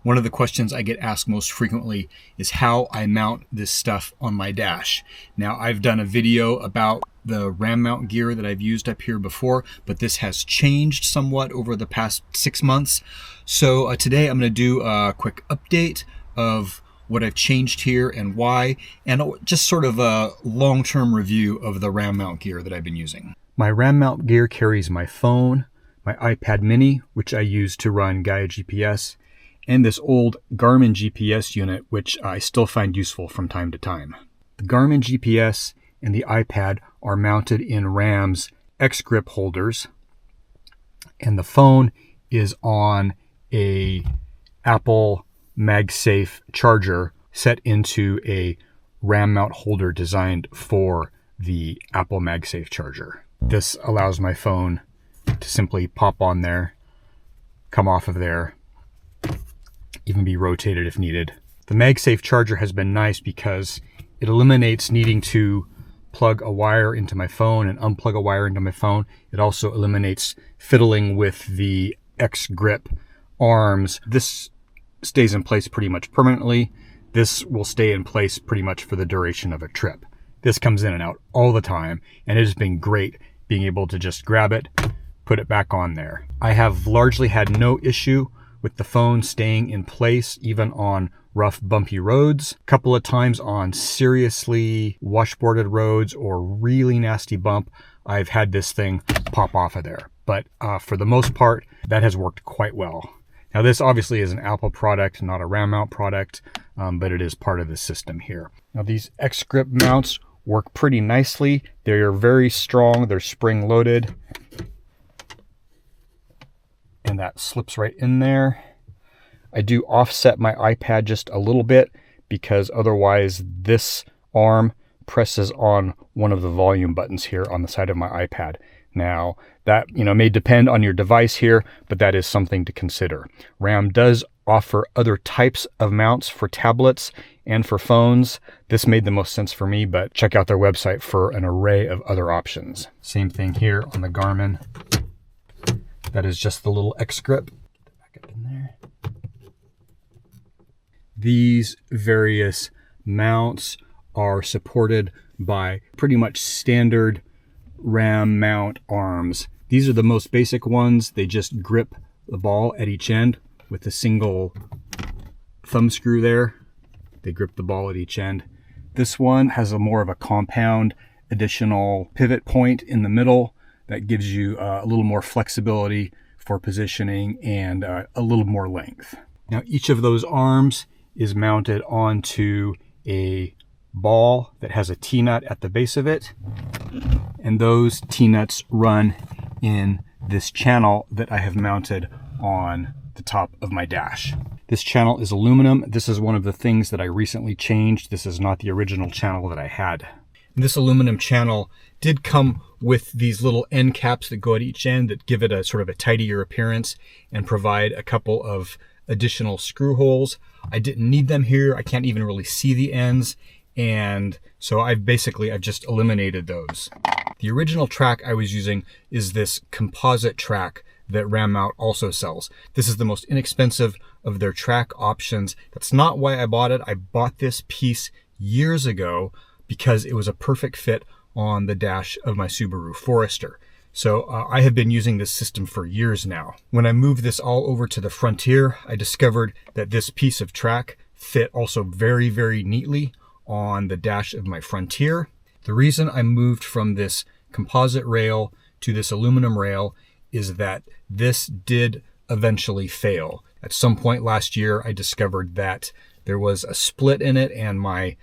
One of the questions I get asked most frequently is how I mount this stuff on my dash. Now, I've done a video about the RAM mount gear that I've used up here before, but this has changed somewhat over the past 6 months. So today I'm going to do a quick update of what I've changed here and why, and just sort of a long-term review of the RAM mount gear that I've been using. My RAM mount gear carries my phone, my iPad mini, which I use to run Gaia GPS, and this old Garmin GPS unit, which I still find useful from time to time. The Garmin GPS and the iPad are mounted in RAM's X-grip holders, and the phone is on a Apple MagSafe charger set into a RAM mount holder designed for the Apple MagSafe charger. This allows my phone to simply pop on there, come off of there, even be rotated if needed. The MagSafe charger has been nice because it eliminates needing to plug a wire into my phone and unplug a wire into my phone. It also eliminates fiddling with the X-grip arms. This stays in place pretty much permanently. This will stay in place pretty much for the duration of a trip. This comes in and out all the time, and it has been great being able to just grab it, put it back on there. I have largely had no issue with the phone staying in place, even on rough, bumpy roads. A couple of times on seriously washboarded roads or really nasty bump, I've had this thing pop off of there. But for the most part, that has worked quite well. Now, this obviously is an Apple product, not a RAM mount product, but it is part of the system here. Now, these X-grip mounts work pretty nicely. They're very strong. They're spring-loaded. And that slips right in there. I do offset my iPad just a little bit because otherwise this arm presses on one of the volume buttons here on the side of my iPad. Now that may depend on your device here, but that is something to consider. RAM does offer other types of mounts for tablets and for phones. This made the most sense for me, but check out their website for an array of other options. Same thing here on the Garmin. That is just the little X-grip. Back up in there. These various mounts are supported by pretty much standard RAM mount arms. These are the most basic ones. They just grip the ball at each end with a single thumb screw there. They grip the ball at each end. This one has a more of a compound additional pivot point in the middle that gives you a little more flexibility for positioning and a little more length. Now, each of those arms is mounted onto a ball that has a T-nut at the base of it. And those T-nuts run in this channel that I have mounted on the top of my dash. This channel is aluminum. This is one of the things that I recently changed. This is not the original channel that I had. This aluminum channel did come with these little end caps that go at each end that give it a sort of a tidier appearance and provide a couple of additional screw holes. I didn't need them here. I can't even really see the ends. And so I've just eliminated those. The original track I was using is this composite track that RAM mount also sells. This is the most inexpensive of their track options. That's not why I bought it. I bought this piece years ago because it was a perfect fit on the dash of my Subaru Forester. So I have been using this system for years now. When I moved this all over to the Frontier, I discovered that this piece of track fit also very, very neatly on the dash of my Frontier. The reason I moved from this composite rail to this aluminum rail is that this did eventually fail. At some point last year, I discovered that there was a split in it and my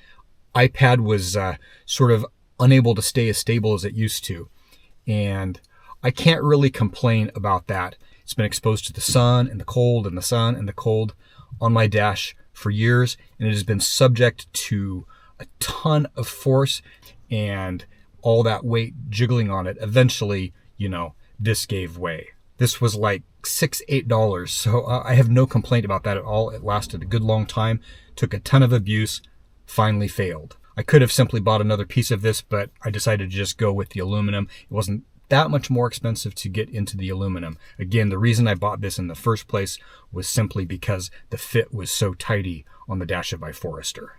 iPad was sort of unable to stay as stable as it used to. And I can't really complain about that. It's been exposed to the sun and the cold and the sun and the cold on my dash for years, and it has been subject to a ton of force and all that weight jiggling on it. Eventually, this gave way. This was like $6-8, so I have no complaint about that at all. It lasted a good long time, took a ton of abuse, finally failed. I could have simply bought another piece of this, but I decided to just go with the aluminum. It wasn't that much more expensive to get into the aluminum. Again, the reason I bought this in the first place was simply because the fit was so tidy on the dash of my Forester.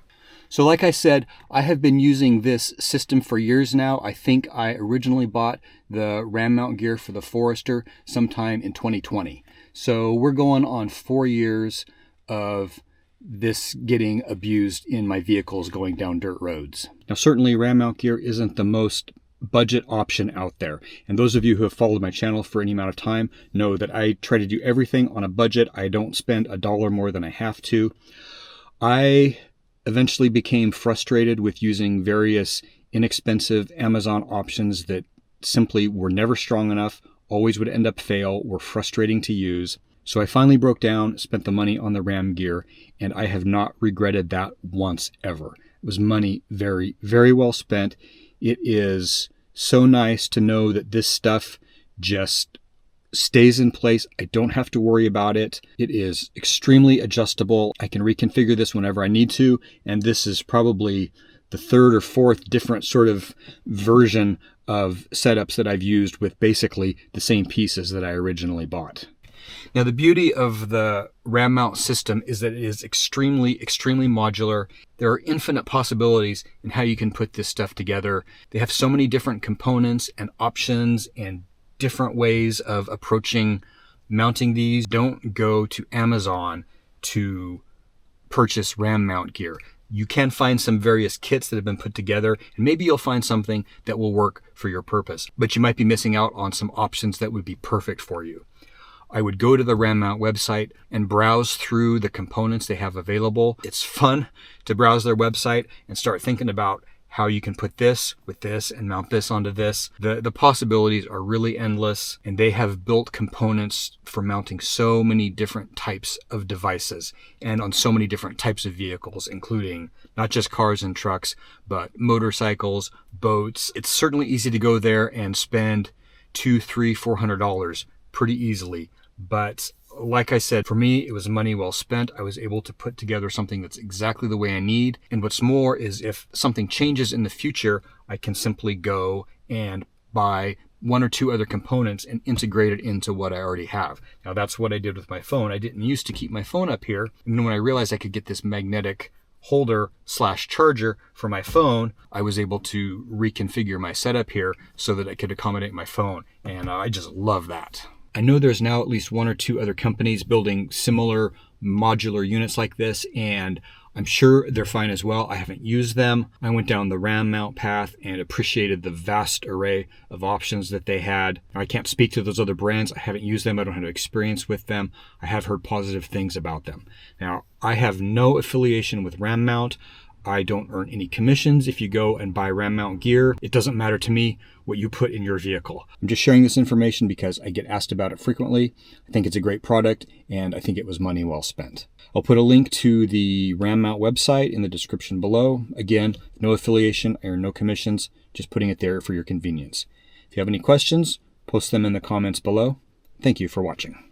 So like I said, I have been using this system for years now. I think I originally bought the ram mount gear for the Forester sometime in 2020. So we're going on 4 years of this getting abused in my vehicles going down dirt roads. Now certainly ram mount gear isn't the most budget option out there. And those of you who have followed my channel for any amount of time know that I try to do everything on a budget. I don't spend $1 more than I have to. I eventually became frustrated with using various inexpensive Amazon options that simply were never strong enough, always would end up fail, were frustrating to use. So I finally broke down, spent the money on the ram gear, and I have not regretted that once ever. It was money very, very well spent. It is so nice to know that this stuff just stays in place. I don't have to worry about it. It is extremely adjustable. I can reconfigure this whenever I need to, and this is probably the third or fourth different sort of version of setups that I've used with basically the same pieces that I originally bought. Now the beauty of the ram mount system is that it is extremely, extremely modular. There are infinite possibilities in how you can put this stuff together. They have so many different components and options and different ways of approaching mounting these. Don't go to Amazon to purchase ram mount gear. You can find some various kits that have been put together, and maybe you'll find something that will work for your purpose, but you might be missing out on some options that would be perfect for you. I would go to the ram mount website and browse through the components they have available. It's fun to browse their website and start thinking about how you can put this with this and mount this onto this. The possibilities are really endless, and they have built components for mounting so many different types of devices and on so many different types of vehicles, including not just cars and trucks, but motorcycles, boats. It's certainly easy to go there and spend $200, $300, $400 pretty easily. But like I said, for me, it was money well spent. I was able to put together something that's exactly the way I need. And what's more is if something changes in the future, I can simply go and buy 1 or 2 other components and integrate it into what I already have. Now that's what I did with my phone. I didn't used to keep my phone up here. And then when I realized I could get this magnetic holder / charger for my phone, I was able to reconfigure my setup here so that I could accommodate my phone. And I just love that. I know there's now at least 1 or 2 other companies building similar modular units like this, and I'm sure they're fine as well. I haven't used them. I went down the ram mount path and appreciated the vast array of options that they had. I can't speak to those other brands. I haven't used them. I don't have experience with them. I have heard positive things about them. Now, I have no affiliation with ram mount. I don't earn any commissions if you go and buy ram mount gear. It doesn't matter to me what you put in your vehicle. I'm just sharing this information because I get asked about it frequently. I think it's a great product, and I think it was money well spent. I'll put a link to the ram mount website in the description below. Again, no affiliation, I earn no commissions, just putting it there for your convenience. If you have any questions, post them in the comments below. Thank you for watching.